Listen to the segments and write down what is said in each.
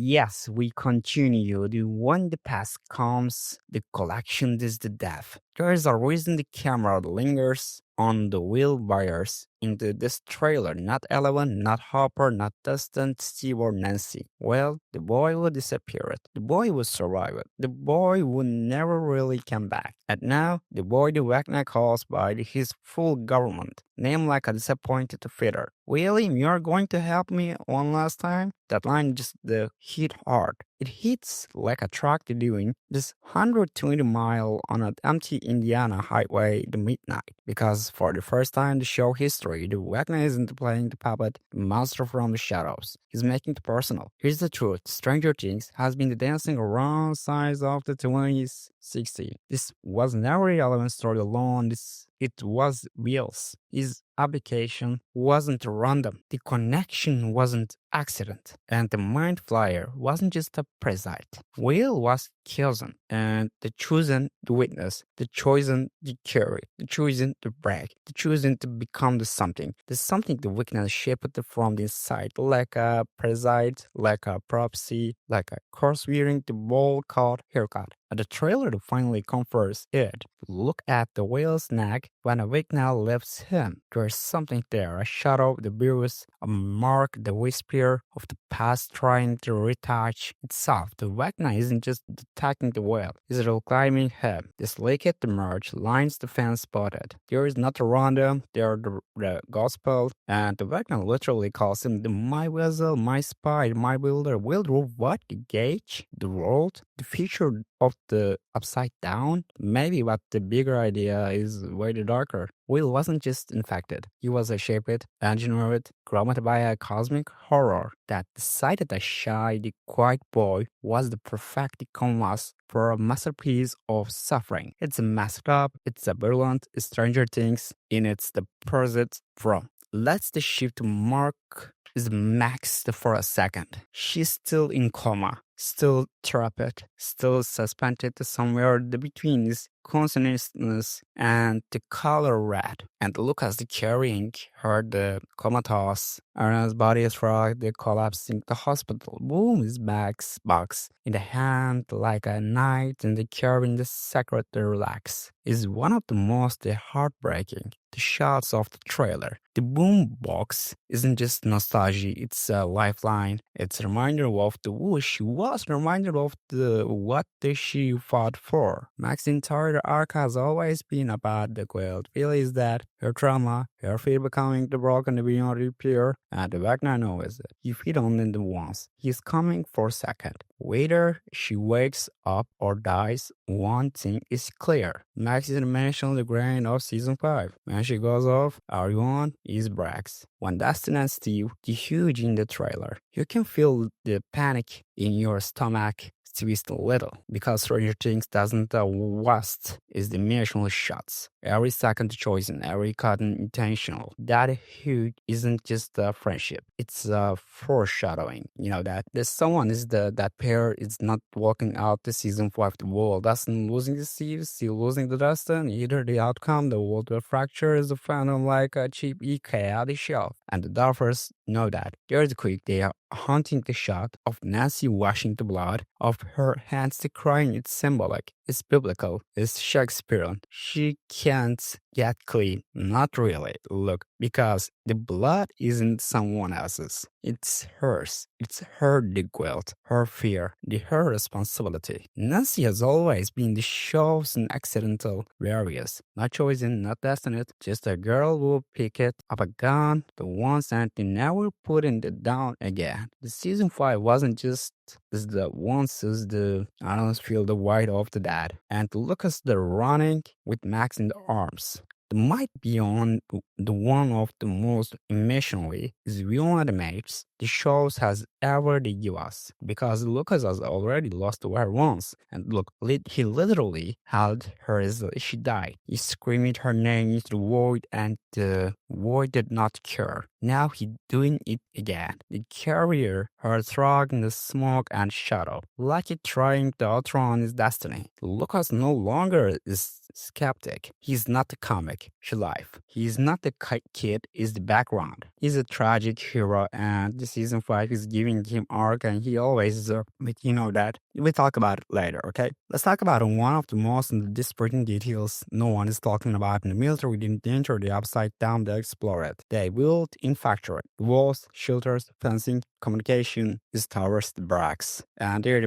Yes, we continue. The when the past comes, the collection is the death. There is a reason the camera lingers on the wheel wires into this trailer. Not Eleven, not Hopper, not Dustin, Steve, or Nancy. Well, the boy who disappeared. The boy who survived. The boy who never really came back. And now, the boy the Vecna calls by his full government. Name like a disappointed fitter. William, you're going to help me one last time? That line just hit hard. It hits like a truck doing this 120-mile on an empty Indiana highway at midnight. Because for the first time in the show history, the Wagner isn't playing the puppet monster from the shadows. He's making it personal. Here's the truth. Stranger Things has been dancing around sides of the 2016. This was never a relevant story alone. It was Will's. His application wasn't random. The connection wasn't accident. And the mind flyer wasn't just a preside. Will was chosen. And the chosen the witness. The chosen the carry. The chosen to brag. The chosen to become the something. The something the weakness shaped from the inside. Like a preside, like a prophecy, like a course wearing the bowl called haircut. And the trailer finally confirms it. Look at the whale's neck when a Vecna lifts him. There's something there, a shadow, the bruise, a mark, the whisper of the past trying to retouch itself. The Vecna isn't just attacking the whale, it's reclaiming him. This liquid emerge lines the fence spotted. There is not a random, there the gospel, and the Vecna literally calls him the my vessel, my spy, my builder. Will what? The gauge? The world? The future of the upside down? Maybe, but the bigger idea is way darker. Will wasn't just infected. He was shaped, engineered, groomed by a cosmic horror that decided a shy, the quiet boy was the perfect canvas for a masterpiece of suffering. It's messed up, it's a brilliant, Stranger Things, in its the present from. Let's the shift mark is maxed for a second. She's still in coma, still trapped, still suspended somewhere between his consciousness and the color red. And Lucas the carrying her the comatose. Aaron's body is rocked, the collapsing the hospital. Boom is box in the hand like a knight and the carrying the secret to relax. Is one of the most heartbreaking. The shots of the trailer. The boom box isn't just nostalgia, it's a lifeline. It's a reminder of the who she was, a reminder of the what she fought for. Max's entire arc has always been about the guilt. Feels that her trauma, her fear becoming the broken beyond repair, and the Vecna knows it. You feed on it once. He's coming for a second. Whether she wakes up or dies, one thing is clear. Max is mentioned the grain of season 5. When she goes off, everyone is brags. When Dustin and Steve, the huge in the trailer, you can feel the panic in your stomach twist a little because Stranger Things doesn't waste is the emotional shots. Every second choice and every cut intentional. That huge isn't just a friendship; it's a foreshadowing. You know that there's someone is that pair is not walking out the season 5 the wall. Dustin losing the Steve, still losing the Dustin. Either the outcome, the world will fracture is the phantom like a cheap EK at the shelf, and the Dolphins know that. There's a quick they are hunting the shot of Nancy washing the blood of her hands to crying. It's symbolic, it's biblical, it's Shakespearean. She can't get clean. Not really. Look, because the blood isn't someone else's. It's hers. It's her the guilt, her fear, her responsibility. Nancy has always been the show's an accidental various. Not chosen, not destined, just a girl who picked up a gun the once and never put it down again. The season 5 wasn't just the once is the I don't feel the weight of the dad. And look at the running with Max in the arms. The might be on the one of the most emotionally is beyond mates the shows has ever give us because Lucas has already lost her once and look he literally held her as she died. He screamed her name into the void and the void did not care. Now he doing it again. The carrier her throg in the smoke and shadow, like it trying to outrun his destiny. Lucas no longer is skeptic. He's not the comic life. He's not the kid, he's the background. He's a tragic hero, and the season 5 is giving him arc, and he always deserves. But you know that. We talk about it later, okay? Let's talk about one of the most disparate details no one is talking about. In the military didn't enter the upside down to explore it. They built in factory walls, shelters, fencing, communication is towards the barracks. And their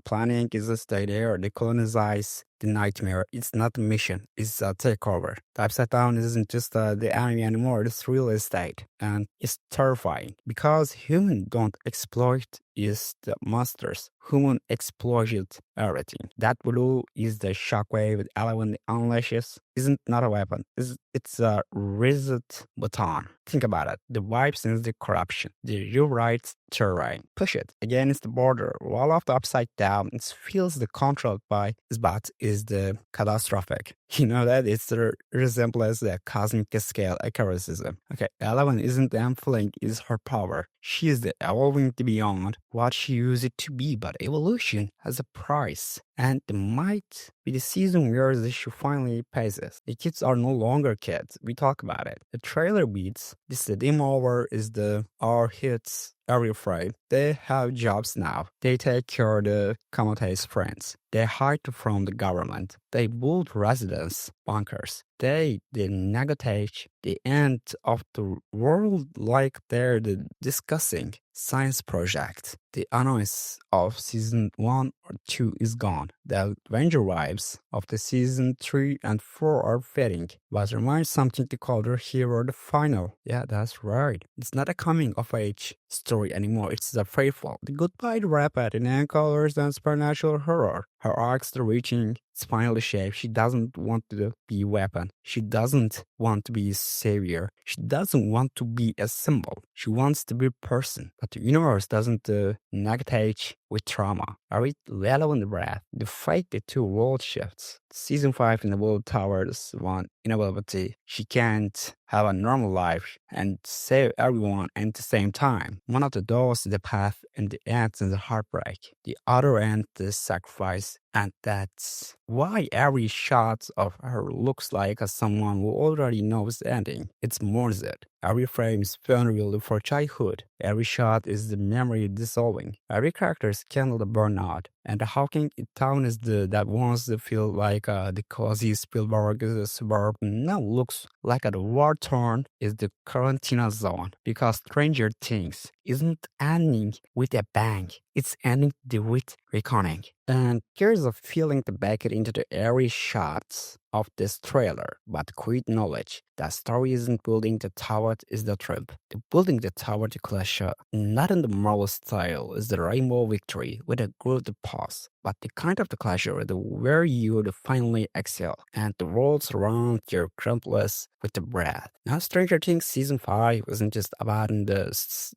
planning is to stay there, they colonize the nightmare. It's not a mission, it's a takeover. The upside down isn't just the enemy anymore, it's real estate. And it's terrifying because humans don't exploit is the monsters. Human exploited everything. That blue is the shockwave element unleashes. Isn't not a weapon. It's a reset button. Think about it. The vibe sends the corruption. The rewrites terrain. Push it against the border. Wall of the upside down. It feels the controlled by but is the catastrophic. You know that it's the resemblance the cosmic scale accuracism. Okay, Eleven isn't the infling, is her power. She is the evolving beyond what she used it to be, but evolution has a price. And it might be the season where the issue finally passes. The kids are no longer kids. We talk about it. The trailer beats. This the demo over is the our hits every Friday. They have jobs now. They take care of the Kamote's friends. They hide from the government. They build residence bunkers. They negotiate the end of the world like they're discussing science project. The annoyance of season 1 or 2 is gone. The adventure vibes of the season 3 and 4 are fading, but reminds something to call their hero the final. Yeah, that's right. It's not a coming of age story anymore. It's a faithful. The goodbye to rapid in colors and supernatural horror. Her arcs are reaching its final shape. She doesn't want to be a weapon. She doesn't want to be a savior. She doesn't want to be a symbol. She wants to be a person. But the universe doesn't negate with trauma. Are it relevant breath? The fight the two world shifts. Season 5 in the world towers one inability. She can't have a normal life and save everyone at the same time. One of the doors is the path and the end is the heartbreak. The other end is sacrifice. And that's why every shot of her looks like someone who already knows the ending. It's mourns it. Every frame is funeral for childhood. Every shot is the memory dissolving. Every character is candle the burnout. And the Hawking town is that wants to feel like the cozy Spielberg suburb now looks like the war torn is the quarantine zone because Stranger Things isn't ending with a bang. It's ending with reckoning. And here's a feeling to back it into the airy shots of this trailer, but quit knowledge that story isn't building the tower is the trip. The building the tower to clash, not in the Marvel style, is the rainbow victory with a good pause, but the kind of the clash where you would finally excel and the worlds around you crumpless with the breath. Now Stranger Things season 5 isn't just about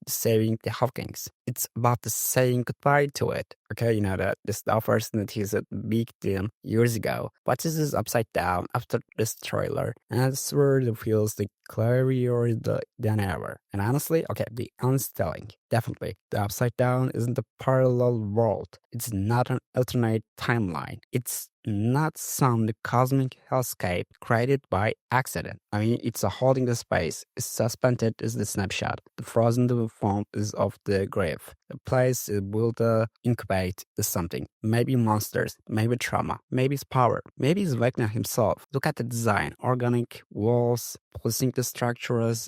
saving the Hawkins. It's about the saying goodbye to it. Okay, you know that this the first that he's a big deal years ago, but this is upside down after this trailer, and it's where it feels the clearer than ever. And honestly, okay, the unstelling. Definitely, the upside down isn't a parallel world. It's not an alternate timeline. It's not some cosmic hellscape created by accident. I mean, it's a holding the space. It's suspended is the snapshot. The frozen the form is of the grave. The place will incubate is something. Maybe monsters, maybe trauma, maybe it's power, maybe it's Vecna himself. Look at the design, organic walls, pulsing the structures,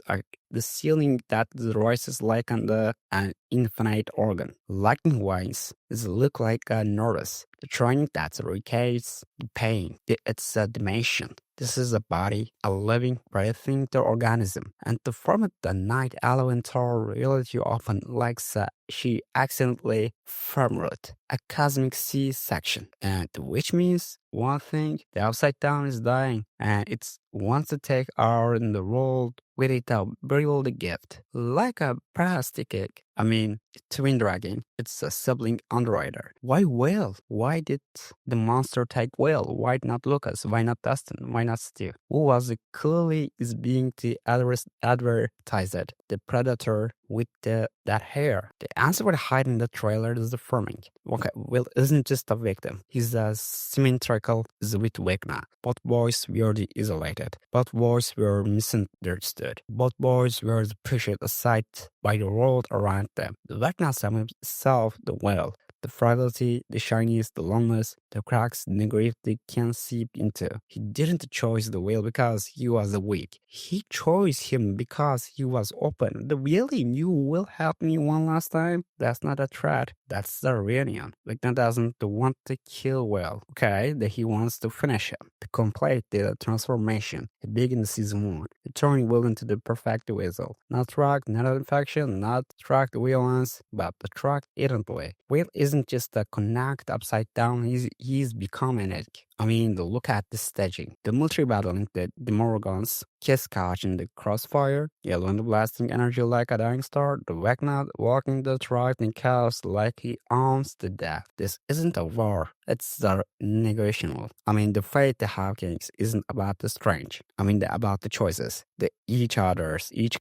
the ceiling that rises like an infinite organ. Lightning wines is look like a nervous. The training that's rotates the pain. It's a dimension. This is a body, a living, breathing the organism. And to form it, the night elemental reality often likes she accidentally formulated a cosmic C section, and which means one thing, the Upside Down is dying, and it wants to take our in the world with it a burial gift, like a plastic egg. I mean, Twin Dragon, it's a sibling underwriter. Why Whale? Why did the monster take Whale? Why not Lucas? Why not Dustin? Why not Steve? Who was it clearly is being the advertised? The predator with that hair. The answer would hide in the trailer is the firming. Okay, Will isn't just a victim. He's a symmetrical with Vecna. Both boys were isolated. Both boys were misunderstood. Both boys were pushed aside by the world around them. The Vecna saw himself the well. The fragility, the shyness, the loneliness, the cracks, the grief they can seep into. He didn't choose the whale because he was weak. He chose him because he was open. The really you will help me one last time? That's not a threat. That's the reunion. Vecna doesn't want to kill Whale. Okay, that he wants to finish him. To complete the transformation. It began in season 1. Turning Will into the perfect vessel. Not track, not infection, not track the violence, but the track eventually. Will isn't just a connect upside down, he's becoming it. I mean, look at the staging. The military battling the Morgans, Kiss Couch in the crossfire, Yellow and blasting energy like a dying star, the Vecna walking the tribe in chaos like he owns the death. This isn't a war, it's a negotiable. I mean, the fate the Hawkins isn't about the strange. I mean, about the choices. The each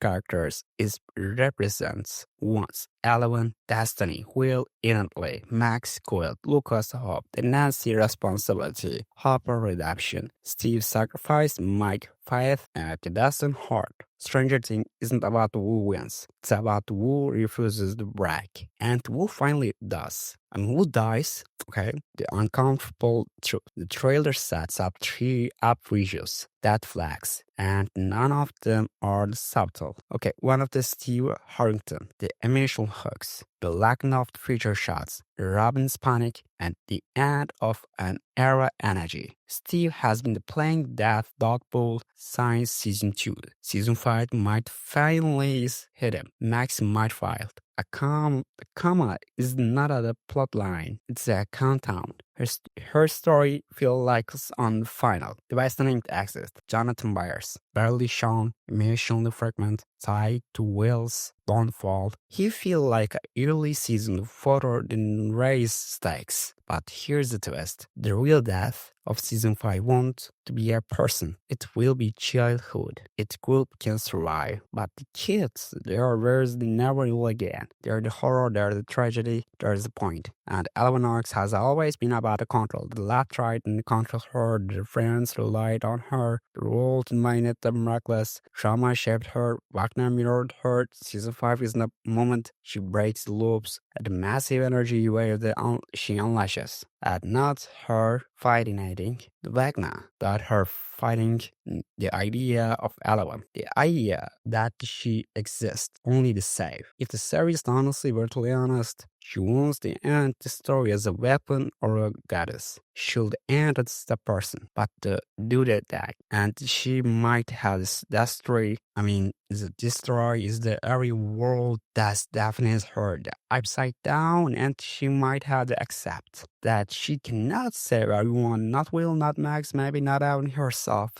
characters is represents once. Eleven, Destiny, Will, Innately, Max, Quill, Lucas, Hope, the Nancy responsibility, Hopper redemption, Steve sacrifice, Mike faith, and the Dustin heart. Stranger Things isn't about who wins, it's about who refuses to break, and who finally does. And who dies, okay? The uncomfortable truth. The trailer sets up 3 outrageous dead flags, and none of them are subtle. Okay, one of the Steve Harrington, the emotional hooks, the lack of feature shots, Robin's panic, and the end of an era energy. Steve has been playing that dodgeball since season 2. Season 5 might finally hit him. Max might file. A comma is not a plot line, it's a countdown. Her story feels like it's on the final. Devastating exit. Jonathan Byers, barely shown, emotionally fragment, tied to Will's downfall. He feels like an early season photo in raise stakes. But here's the twist. The real death of season 5 won't to be a person. It will be childhood. Its group can survive. But the kids, they are where they never will again. They're the horror, they're the tragedy, there's the point. And Eleanor has always been about the control. The lab tried and control her, the friends relied on her, the world made them reckless. Trauma shaped her, Wagner mirrored her. Season 5 is the moment she breaks the loops at the massive energy wave that she unleashes. And not her fighting anything, the Vecna, that her fighting the idea of Eleven, the idea that she exists only to save. If the series honestly brutally honest, she wants to end the story as a weapon or a goddess. She'll end as a person, but the do that, and she might have this destroy. I mean, the destroy is the every world that's defines her the upside down, and she might have to accept that she cannot save everyone. Not Will, not Max, maybe not even herself.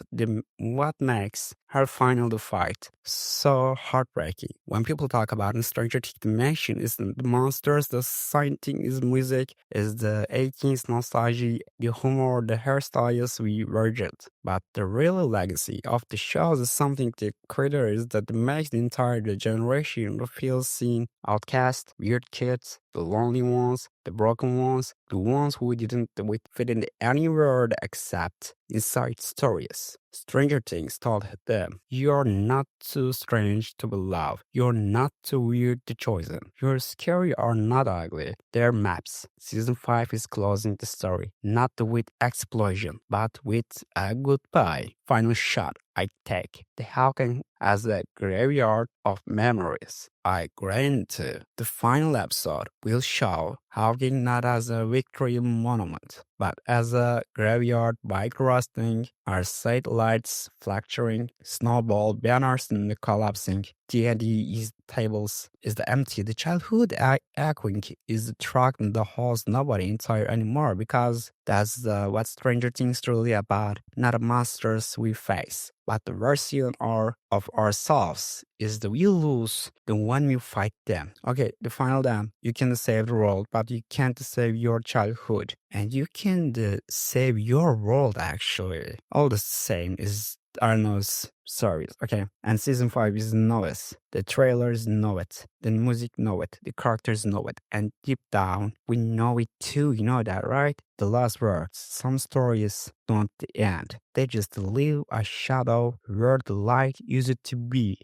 What makes her final fight so heartbreaking? When people talk about in Stranger Things, the mansion is the monsters, the sighting is music, is the 18th nostalgia, the humor, the hairstyles we virgin. But the real legacy of the show is something the creator is that makes the entire generation feel seen, outcast, weird kids, the lonely ones, the broken ones, the ones who didn't fit in any world except inside stories. Stranger Things told them, you're not too strange to be loved. You're not too weird to chosen. You're scary or not ugly. They're maps. Season 5 is closing the story, not with explosion, but with a goodbye. Final shot I take the Hawking as a graveyard of memories. I guarantee the final episode will show Hawking not as a victory monument, but as a graveyard bike rusting, our satellites fracturing, snowball banners and collapsing. D&D is tables is the empty. The childhood echoing is the truck and the halls nobody entire anymore because that's what Stranger Things truly about. Not the monsters we face, but the version of ourselves is the we lose, the one we fight them. Okay, the final them. You can save the world, but you can't save your childhood. And you can save your world actually. All the same is Arno's service. Okay. And season 5 is know it. The trailers know it. The music know it. The characters know it. And deep down, we know it too. You know that, right? The last words. Some stories don't end. They just leave a shadow where the light used to be.